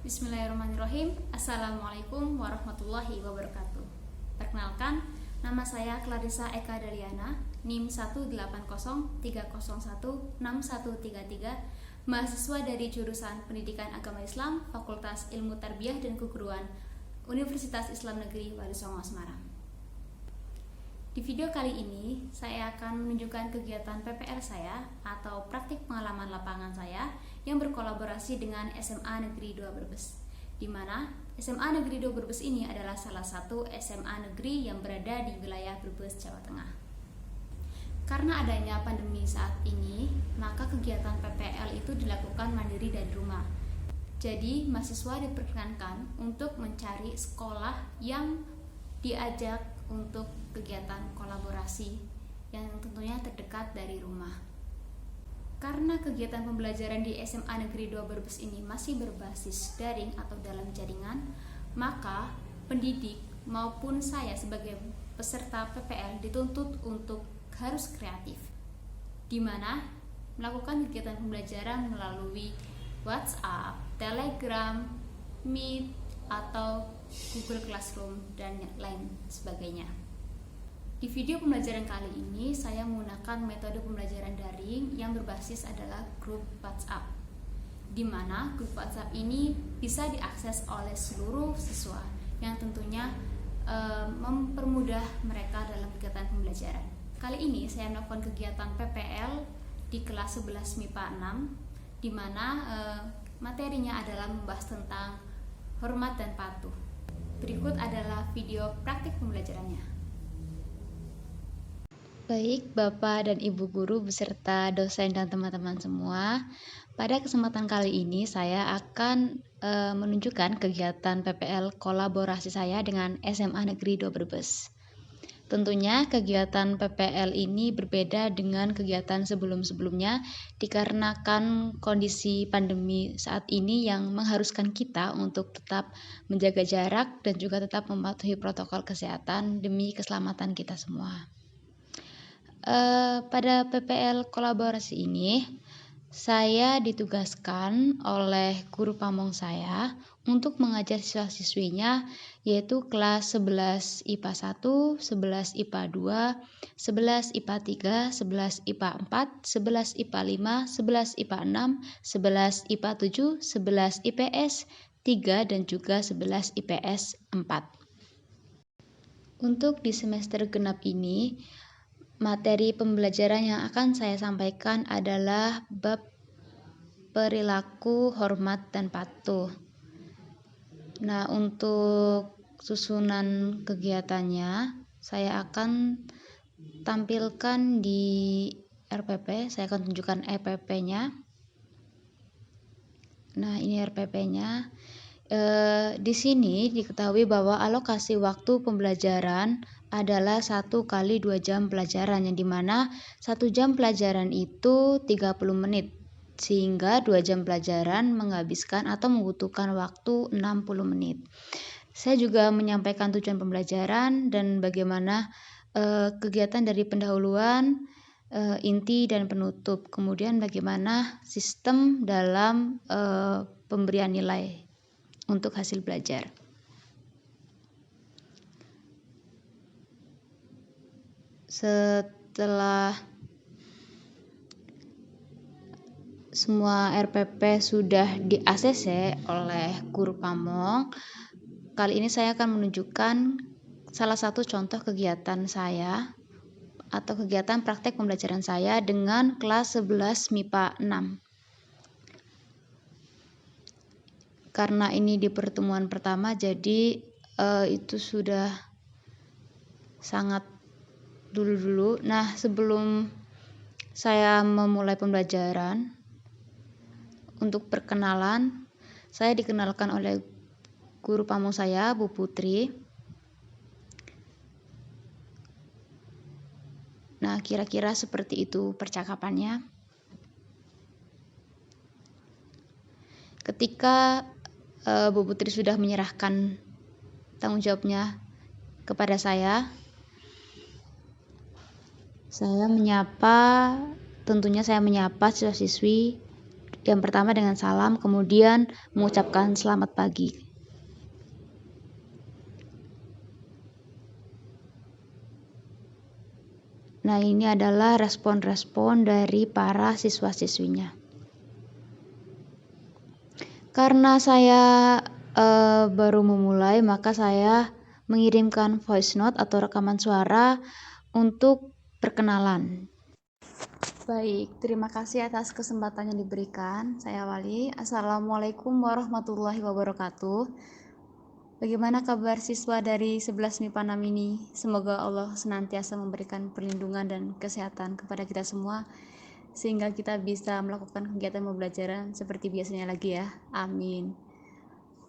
Bismillahirrahmanirrahim. Assalamualaikum warahmatullahi wabarakatuh. Perkenalkan, nama saya Clarissa Eka Daliana, NIM 18013016133, mahasiswa dari jurusan Pendidikan Agama Islam, Fakultas Ilmu Tarbiyah dan Keguruan, Universitas Islam Negeri Wali Songo, Semarang. Di video kali ini, saya akan menunjukkan kegiatan PPL saya atau praktik pengalaman lapangan saya yang berkolaborasi dengan SMA Negeri 2 Brebes, di mana SMA Negeri 2 Brebes ini adalah salah satu SMA negeri yang berada di wilayah Brebes, Jawa Tengah. Karena adanya pandemi saat ini, maka kegiatan PPL itu dilakukan mandiri dari rumah. Jadi, mahasiswa diperkenankan untuk mencari sekolah yang diajak untuk kegiatan kolaborasi yang tentunya terdekat dari rumah. Karena kegiatan pembelajaran di SMA Negeri 2 Brebes ini masih berbasis daring atau dalam jaringan, maka pendidik maupun saya sebagai peserta PPL dituntut untuk harus kreatif, di mana melakukan kegiatan pembelajaran melalui WhatsApp, Telegram, Meet, atau Google Classroom dan lain sebagainya. Di video pembelajaran kali ini saya menggunakan metode pembelajaran daring yang berbasis adalah grup WhatsApp, di mana grup WhatsApp ini bisa diakses oleh seluruh siswa yang tentunya mempermudah mereka dalam kegiatan pembelajaran. Kali ini saya melakukan kegiatan PPL di kelas 11 MIPA 6, di mana materinya adalah membahas tentang hormat dan patuh. Berikut adalah video praktik pembelajarannya. Baik, Bapak dan Ibu guru beserta dosen dan teman-teman semua. Pada kesempatan kali ini saya akan menunjukkan kegiatan PPL kolaborasi saya dengan SMA Negeri 2 Brebes. Tentunya kegiatan PPL ini berbeda dengan kegiatan sebelum-sebelumnya dikarenakan kondisi pandemi saat ini yang mengharuskan kita untuk tetap menjaga jarak dan juga tetap mematuhi protokol kesehatan demi keselamatan kita semua. Pada PPL kolaborasi ini, saya ditugaskan oleh guru pamong saya untuk mengajar siswa-siswinya, yaitu kelas 11 IPA 1, 11 IPA 2, 11 IPA 3, 11 IPA 4, 11 IPA 5, 11 IPA 6, 11 IPA 7, 11 IPS 3, dan juga 11 IPS 4. Untuk di semester genap ini, materi pembelajaran yang akan saya sampaikan adalah bab perilaku, hormat, dan patuh. Nah, untuk susunan kegiatannya, saya akan tampilkan di RPP. Saya akan tunjukkan EPP-nya. Nah, ini RPP-nya. Di sini diketahui bahwa alokasi waktu pembelajaran adalah 1 kali 2 jam pelajaran, yang dimana 1 jam pelajaran itu 30 menit, sehingga 2 jam pelajaran menghabiskan atau membutuhkan waktu 60 menit. Saya juga menyampaikan tujuan pembelajaran dan bagaimana kegiatan dari pendahuluan, inti, dan penutup. Kemudian bagaimana sistem dalam pemberian nilai untuk hasil belajar. Setelah semua RPP sudah di-ACC oleh guru pamong, kali ini saya akan menunjukkan salah satu contoh kegiatan saya atau kegiatan praktek pembelajaran saya dengan kelas 11 MIPA 6. Karena ini di pertemuan pertama, jadi itu sudah sangat dulu-dulu. Nah, sebelum saya memulai pembelajaran, untuk perkenalan, saya dikenalkan oleh guru pamong saya, Bu Putri. Nah, kira-kira seperti itu percakapannya. Ketika Bu Putri sudah menyerahkan tanggung jawabnya kepada saya menyapa siswa-siswi Yang pertama dengan salam, kemudian mengucapkan selamat pagi. Nah, ini adalah respon-respon dari para siswa-siswinya. Karena saya baru memulai, maka saya mengirimkan voice note atau rekaman suara untuk perkenalan. Baik, terima kasih atas kesempatan yang diberikan. Saya awali. Assalamualaikum warahmatullahi wabarakatuh. Bagaimana kabar siswa dari 11 MIPA 6 ini? Semoga Allah senantiasa memberikan perlindungan dan kesehatan kepada kita semua, sehingga kita bisa melakukan kegiatan pembelajaran seperti biasanya lagi ya. Amin.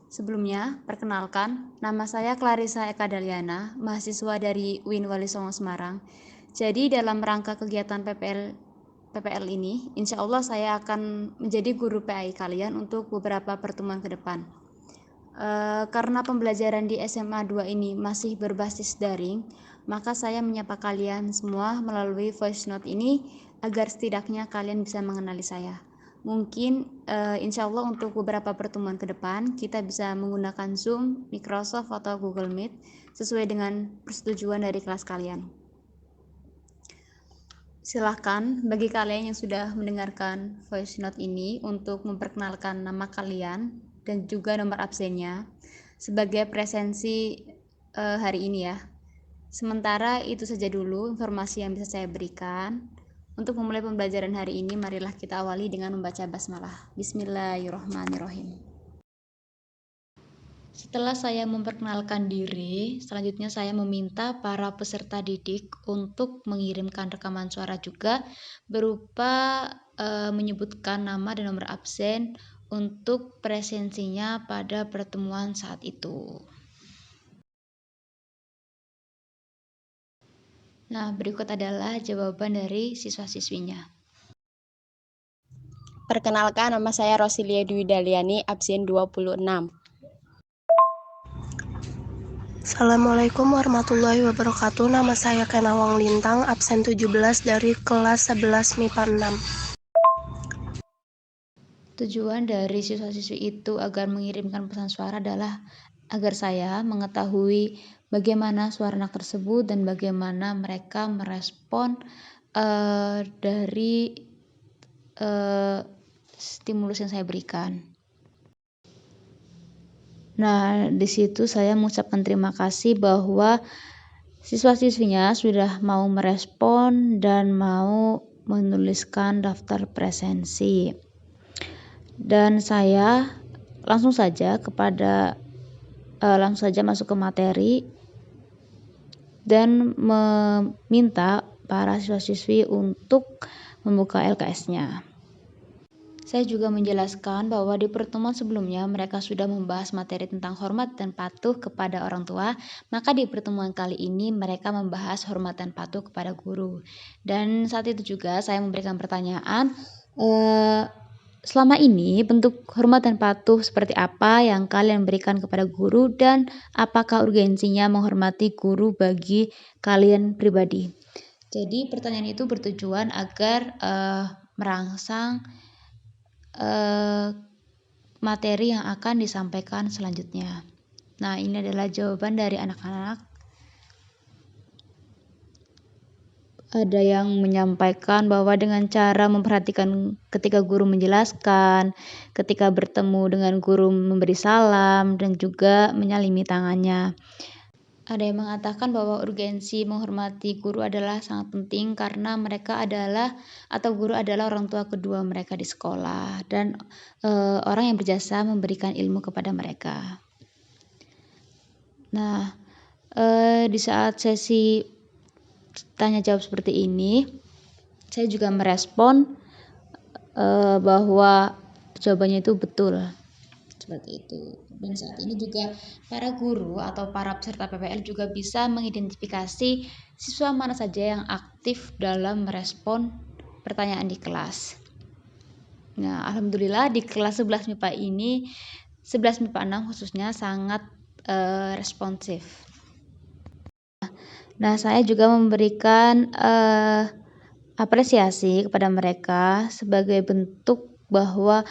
Sebelumnya, perkenalkan, nama saya Clarissa Eka Daliana, mahasiswa dari UIN Wali Songo Semarang. Jadi dalam rangka kegiatan PPL ini, insya Allah saya akan menjadi guru PAI kalian untuk beberapa pertemuan ke depan. Karena pembelajaran di SMA 2 ini masih berbasis daring, maka saya menyapa kalian semua melalui voice note ini agar setidaknya kalian bisa mengenali saya. Mungkin insya Allah untuk beberapa pertemuan ke depan kita bisa menggunakan Zoom, Microsoft atau Google Meet sesuai dengan persetujuan dari kelas kalian. Silahkan bagi kalian yang sudah mendengarkan voice note ini untuk memperkenalkan nama kalian dan juga nomor absennya sebagai presensi hari ini ya. Sementara itu saja dulu informasi yang bisa saya berikan. Untuk memulai pembelajaran hari ini, marilah kita awali dengan membaca basmalah. Bismillahirrahmanirrahim. Setelah saya memperkenalkan diri, selanjutnya saya meminta para peserta didik untuk mengirimkan rekaman suara juga berupa menyebutkan nama dan nomor absen untuk presensinya pada pertemuan saat itu. Nah, berikut adalah jawaban dari siswa-siswinya. Perkenalkan, nama saya Rosilia Dwi Daliani, absen 26. Assalamualaikum warahmatullahi wabarakatuh. Nama saya Kenawang Lintang, absen 17 dari kelas 11 MIPA 6. Tujuan dari siswa-siswi itu agar mengirimkan pesan suara adalah agar saya mengetahui bagaimana suara anak tersebut dan bagaimana mereka merespon dari stimulus yang saya berikan. Nah, di situ saya mengucapkan terima kasih bahwa siswa-siswinya sudah mau merespon dan mau menuliskan daftar presensi. Dan saya langsung saja masuk ke materi dan meminta para siswa-siswi untuk membuka LKS-nya. Saya juga menjelaskan bahwa di pertemuan sebelumnya mereka sudah membahas materi tentang hormat dan patuh kepada orang tua, maka di pertemuan kali ini mereka membahas hormat dan patuh kepada guru. Dan saat itu juga saya memberikan pertanyaan, selama ini bentuk hormat dan patuh seperti apa yang kalian berikan kepada guru dan apakah urgensinya menghormati guru bagi kalian pribadi? Jadi pertanyaan itu bertujuan agar merangsang materi yang akan disampaikan selanjutnya. Nah, ini adalah jawaban dari anak-anak. Ada yang menyampaikan bahwa dengan cara memperhatikan ketika guru menjelaskan, ketika bertemu dengan guru memberi salam, dan juga menyalimi tangannya. Ada yang mengatakan bahwa urgensi menghormati guru adalah sangat penting karena mereka guru adalah orang tua kedua mereka di sekolah dan orang yang berjasa memberikan ilmu kepada mereka. Nah, di saat sesi tanya jawab seperti ini, saya juga merespon bahwa jawabannya itu betul. Seperti itu. Dan saat ini juga para guru atau para peserta PPL juga bisa mengidentifikasi siswa mana saja yang aktif dalam merespon pertanyaan di kelas. Nah, alhamdulillah di kelas 11 MIPA ini, 11 MIPA 6 khususnya sangat responsif. Nah, saya juga memberikan apresiasi kepada mereka sebagai bentuk bahwa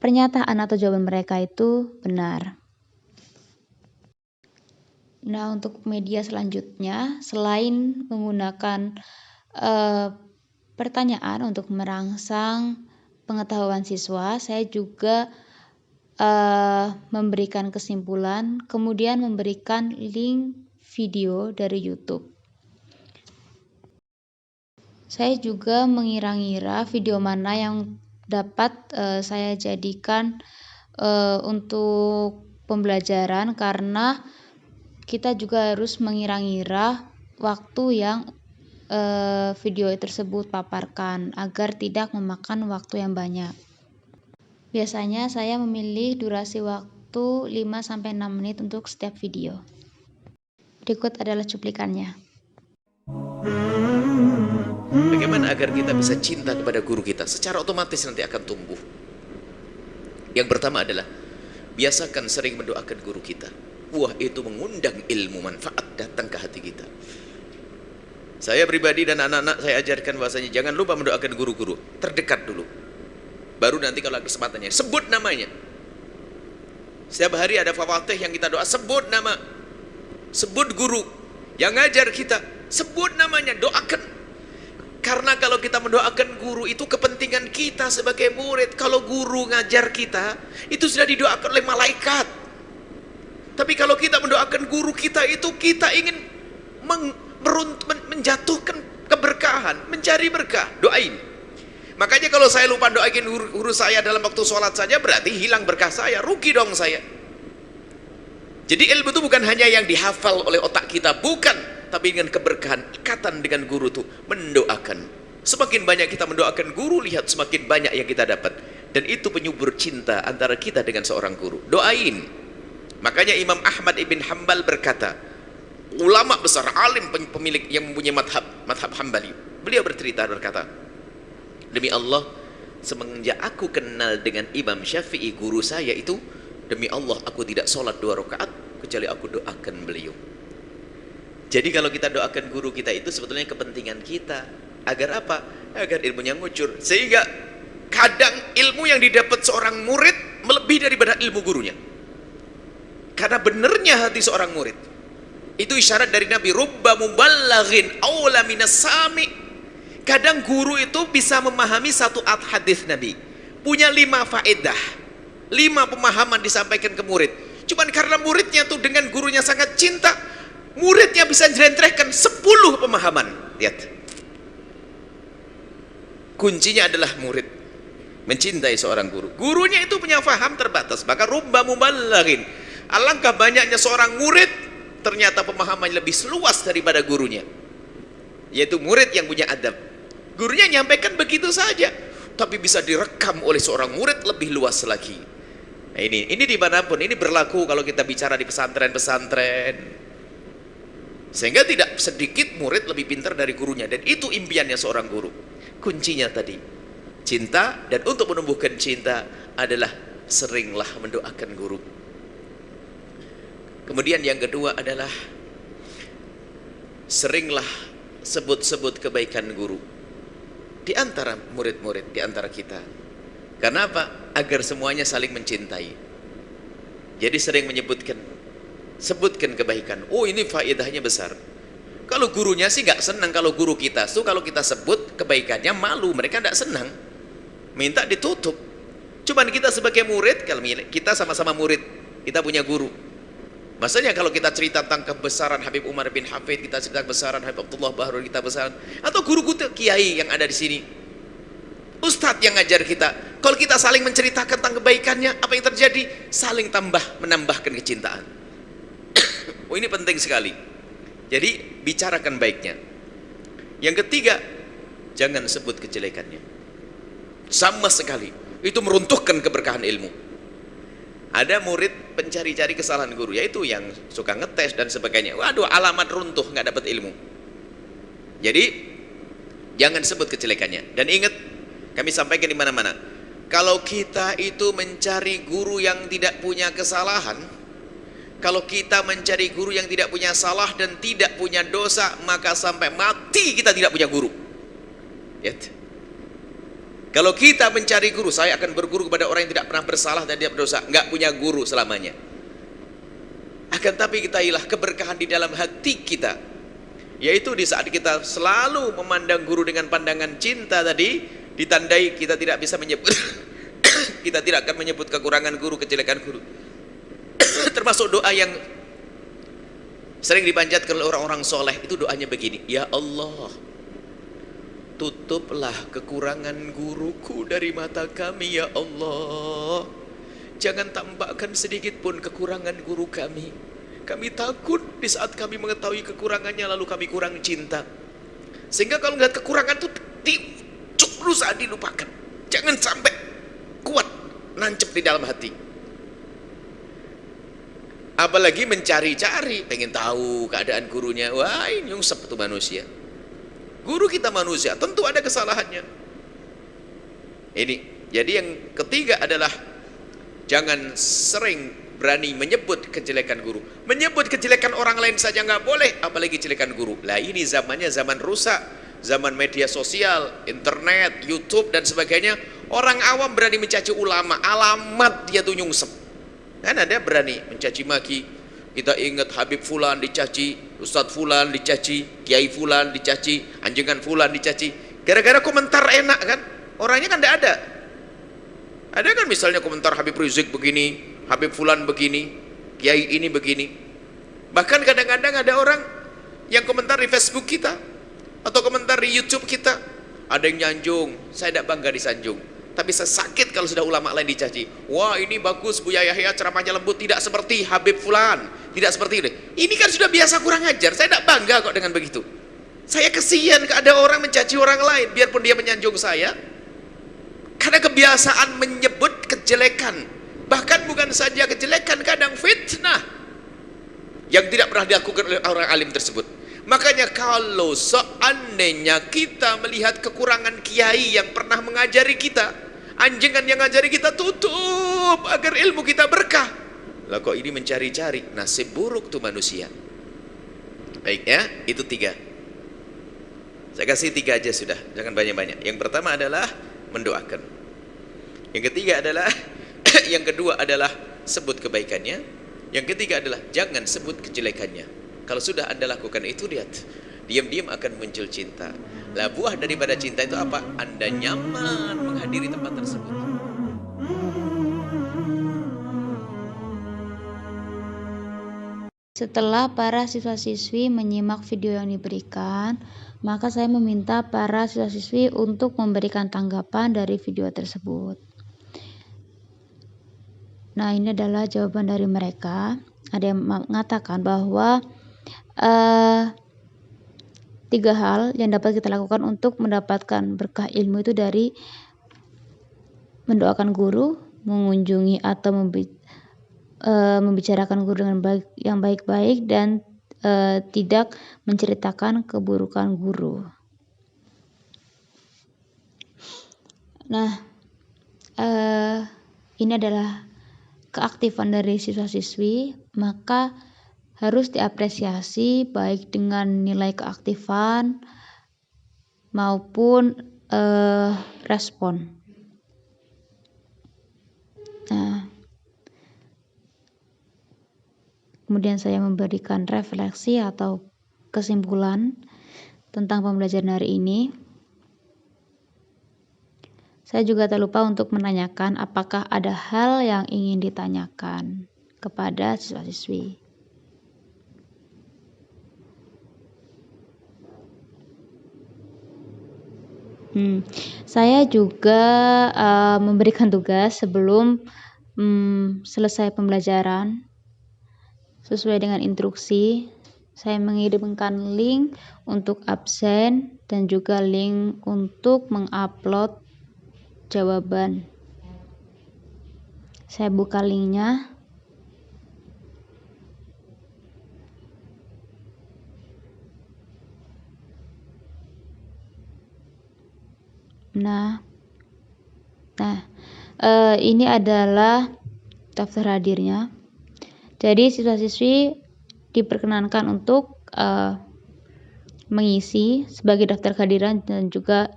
pernyataan atau jawaban mereka itu benar. Nah, untuk media selanjutnya, selain menggunakan pertanyaan untuk merangsang pengetahuan siswa, saya juga memberikan kesimpulan, kemudian memberikan link video dari YouTube. Saya juga mengira-ngira video mana yang dapat saya jadikan untuk pembelajaran, karena kita juga harus mengira-ngira waktu yang video tersebut paparkan agar tidak memakan waktu yang banyak. Biasanya saya memilih durasi waktu 5-6 menit untuk setiap video. Berikut adalah cuplikannya. Bagaimana agar kita bisa cinta kepada guru kita? Secara otomatis nanti akan tumbuh. Yang pertama adalah biasakan sering mendoakan guru kita. Wah, itu mengundang ilmu manfaat datang ke hati kita. Saya pribadi dan anak-anak saya ajarkan bahwasanya jangan lupa mendoakan guru-guru terdekat dulu. Baru nanti kalau ada kesempatannya sebut namanya. Setiap hari ada fawatih yang kita doa, sebut nama, sebut guru yang ngajar kita, sebut namanya, doakan. Karena kalau kita mendoakan guru itu kepentingan kita sebagai murid. Kalau guru ngajar kita itu sudah didoakan oleh malaikat. Tapi kalau kita mendoakan guru kita itu kita ingin menjatuhkan keberkahan, mencari berkah, doain. Makanya kalau saya lupa doain guru saya dalam waktu sholat saja, berarti hilang berkah saya, rugi dong saya. Jadi ilmu itu bukan hanya yang dihafal oleh otak kita, bukan, tapi dengan keberkahan, ikatan dengan guru itu mendoakan. Semakin banyak kita mendoakan guru, lihat semakin banyak yang kita dapat. Dan itu penyubur cinta antara kita dengan seorang guru. Doain. Makanya Imam Ahmad ibn Hanbal berkata, ulama besar, alim pemilik yang mempunyai madhab Hambali, beliau berkata, demi Allah, semenjak aku kenal dengan Imam Syafi'i guru saya itu, demi Allah aku tidak sholat 2 rakaat kecuali aku doakan beliau. Jadi kalau kita doakan guru kita itu sebetulnya kepentingan kita. Agar apa? Agar ilmunya ngucur. Sehingga kadang ilmu yang didapat seorang murid melebihi daripada ilmu gurunya. Karena benernya hati seorang murid. Itu isyarat dari Nabi, rubba mubalaghin aula minas sami. Kadang guru itu bisa memahami satu hadis Nabi, punya 5 faedah, 5 pemahaman disampaikan ke murid. Cuman karena muridnya tuh dengan gurunya sangat cinta, muridnya bisa jerentrehkan 10 pemahaman. Lihat, kuncinya adalah murid mencintai seorang guru. Gurunya itu punya faham terbatas, maka rubba mubalaghin. Alangkah banyaknya seorang murid ternyata pemahamannya lebih luas daripada gurunya, yaitu murid yang punya adab. Gurunya nyampaikan begitu saja, tapi bisa direkam oleh seorang murid lebih luas lagi. Nah, ini dimanapun, ini berlaku kalau kita bicara di pesantren-pesantren. Sehingga tidak sedikit murid lebih pintar dari gurunya, dan itu impiannya seorang guru. Kuncinya tadi, cinta, dan untuk menumbuhkan cinta adalah seringlah mendoakan guru. Kemudian yang kedua adalah seringlah sebut-sebut kebaikan guru di antara murid-murid, di antara kita. Karena apa? Agar semuanya saling mencintai. Jadi sering sebutkan kebaikan. Oh, ini faedahnya besar. Kalau gurunya sih nggak senang kalau guru kita tuh kalau kita sebut kebaikannya, malu, mereka nggak senang, minta ditutup. Cuman kita sebagai murid, kalau kita sama-sama murid, kita punya guru. Maksudnya kalau kita cerita tentang kebesaran Habib Umar bin Hafid, kita cerita kebesaran Habib Abdullah Bahrul, kita besaran, atau guru-guru kiai yang ada di sini, ustadz yang ngajar kita, kalau kita saling menceritakan tentang kebaikannya, apa yang terjadi? Saling menambahkan kecintaan. Oh, ini penting sekali. Jadi bicarakan baiknya. Yang ketiga, jangan sebut kejelekannya. Sama sekali, itu meruntuhkan keberkahan ilmu. Ada murid pencari-cari kesalahan guru, yaitu yang suka ngetes dan sebagainya. Waduh, alamat runtuh, nggak dapat ilmu. Jadi jangan sebut kejelekannya. Dan ingat, kami sampaikan di mana-mana, kalau kita itu mencari guru yang tidak punya kesalahan, kalau kita mencari guru yang tidak punya salah dan tidak punya dosa, maka sampai mati kita tidak punya guru. Lihat. Kalau kita mencari guru, saya akan berguru kepada orang yang tidak pernah bersalah dan tidak berdosa, nggak punya guru selamanya. Akan tapi kita ilah keberkahan di dalam hati kita, yaitu di saat kita selalu memandang guru dengan pandangan cinta tadi, ditandai kita tidak bisa menyebut kita tidak akan menyebut kekurangan guru, kejelekan guru. Termasuk doa yang sering dipanjatkan oleh orang-orang soleh, itu doanya begini, ya Allah, tutuplah kekurangan guruku dari mata kami ya Allah. Jangan tampakkan sedikit pun kekurangan guru kami. Kami takut di saat kami mengetahui kekurangannya lalu kami kurang cinta. Sehingga kalau melihat kekurangan itu berusaha dilupakan. Jangan sampai kuat nancep di dalam hati. Apalagi mencari-cari, pengen tahu keadaan gurunya. Wah, ini nyungsep itu manusia. Guru kita manusia, tentu ada kesalahannya. Ini, jadi yang ketiga adalah jangan sering berani menyebut kejelekan guru. Menyebut kejelekan orang lain saja nggak boleh, apalagi kejelekan guru. Lah ini zamannya zaman rusak, zaman media sosial, internet, YouTube dan sebagainya. Orang awam berani mencaci ulama, alamat dia tuh nyungsep. Kan ada berani mencaci maki. Kita ingat Habib Fulan dicaci, Ustadz Fulan dicaci, Kiai Fulan dicaci, anjingan Fulan dicaci. Gara-gara komentar enak kan? Orangnya kan tidak ada. Ada kan misalnya komentar Habib Rizik begini, Habib Fulan begini, Kiai ini begini. Bahkan kadang-kadang ada orang yang komentar di Facebook kita atau komentar di YouTube kita. Ada yang nyanjung, saya tidak bangga disanjung. Tapi saya sakit kalau sudah ulama lain dicaci. Wah ini bagus Buya Yahya ceramahnya lembut, tidak seperti Habib Fulan, tidak seperti ini. Ini kan sudah biasa kurang ajar. Saya tidak bangga kok dengan begitu. Saya kesian ada orang mencaci orang lain, biarpun dia menyanjung saya, karena kebiasaan menyebut kejelekan. Bahkan bukan saja kejelekan, kadang fitnah yang tidak pernah dilakukan oleh orang alim tersebut. Makanya kalau seandainya kita melihat kekurangan kiai yang pernah mengajari kita, anjingan yang ngajari kita, tutup agar ilmu kita berkah. Lah kok ini mencari-cari, nasib buruk tuh manusia. Baik ya, itu 3. Saya kasih 3 aja sudah, jangan banyak-banyak. Yang pertama adalah mendoakan. Yang ketiga adalah yang kedua adalah sebut kebaikannya. Yang ketiga adalah jangan sebut kejelekannya. Kalau sudah Anda lakukan itu, lihat, diam-diam akan muncul cinta. Lah buah daripada cinta itu apa? Anda nyaman menghadiri tempat tersebut. Setelah para siswa-siswi menyimak video yang diberikan, maka saya meminta para siswa-siswi untuk memberikan tanggapan dari video tersebut. Nah, ini adalah jawaban dari mereka. Ada yang mengatakan bahwa 3 hal yang dapat kita lakukan untuk mendapatkan berkah ilmu itu dari mendoakan guru, mengunjungi atau membicarakan guru dengan yang baik-baik, dan tidak menceritakan keburukan guru. Nah, ini adalah keaktifan dari siswa-siswi, maka harus diapresiasi baik dengan nilai keaktifan maupun respon. Nah, kemudian saya memberikan refleksi atau kesimpulan tentang pembelajaran hari ini. Saya juga tak lupa untuk menanyakan apakah ada hal yang ingin ditanyakan kepada siswa-siswi. Saya juga memberikan tugas sebelum selesai pembelajaran. Sesuai dengan instruksi, saya mengirimkan link untuk absen dan juga link untuk mengupload jawaban. Saya buka linknya. Nah, ini adalah daftar hadirnya. Jadi siswa-siswi diperkenankan untuk mengisi sebagai daftar kehadiran dan juga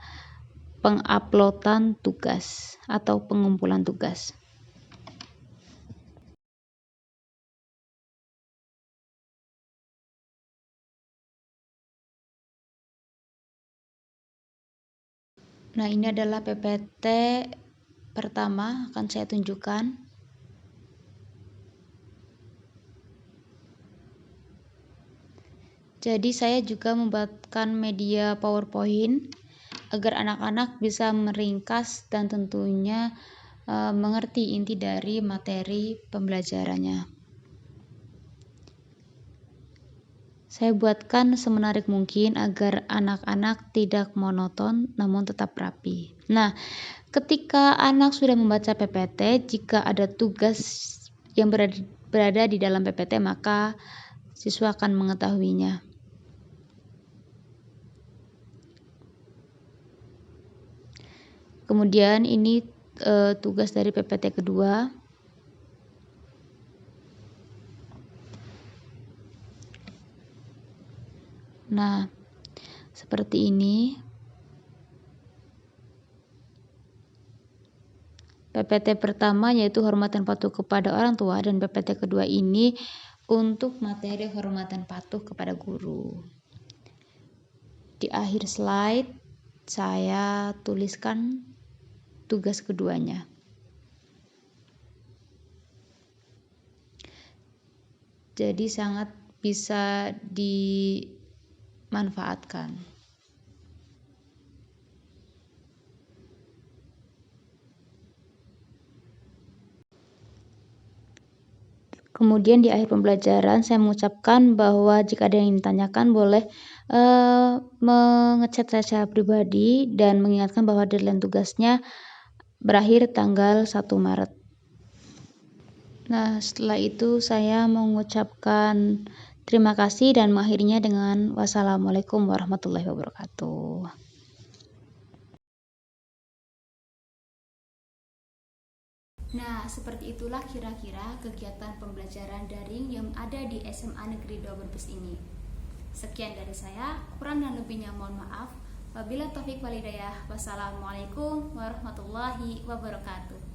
penguploadan tugas atau pengumpulan tugas. Nah, ini adalah PPT pertama, akan saya tunjukkan. Jadi saya juga membuatkan media PowerPoint agar anak-anak bisa meringkas dan tentunya mengerti inti dari materi pembelajarannya. Saya buatkan semenarik mungkin agar anak-anak tidak monoton namun tetap rapi. Nah, ketika anak sudah membaca PPT, jika ada tugas yang berada di dalam PPT, maka siswa akan mengetahuinya. Kemudian ini tugas dari PPT kedua. Nah, seperti ini. PPT pertama yaitu hormat dan patuh kepada orang tua, dan PPT kedua ini untuk materi hormat dan patuh kepada guru. Di akhir slide saya tuliskan tugas keduanya. Jadi sangat bisa dimanfaatkan. Kemudian di akhir pembelajaran saya mengucapkan bahwa jika ada yang ditanyakan boleh mengechat saya secara pribadi dan mengingatkan bahwa deadline tugasnya berakhir tanggal 1 Maret. Nah, setelah itu saya mengucapkan terima kasih dan mengakhirinya dengan wassalamualaikum warahmatullahi wabarakatuh. Nah, seperti itulah kira-kira kegiatan pembelajaran daring yang ada di SMA Negeri 2 Brebes ini. Sekian dari saya, kurang dan lebihnya mohon maaf. Wabillahi taufiq wal hidayah. Wassalamualaikum warahmatullahi wabarakatuh.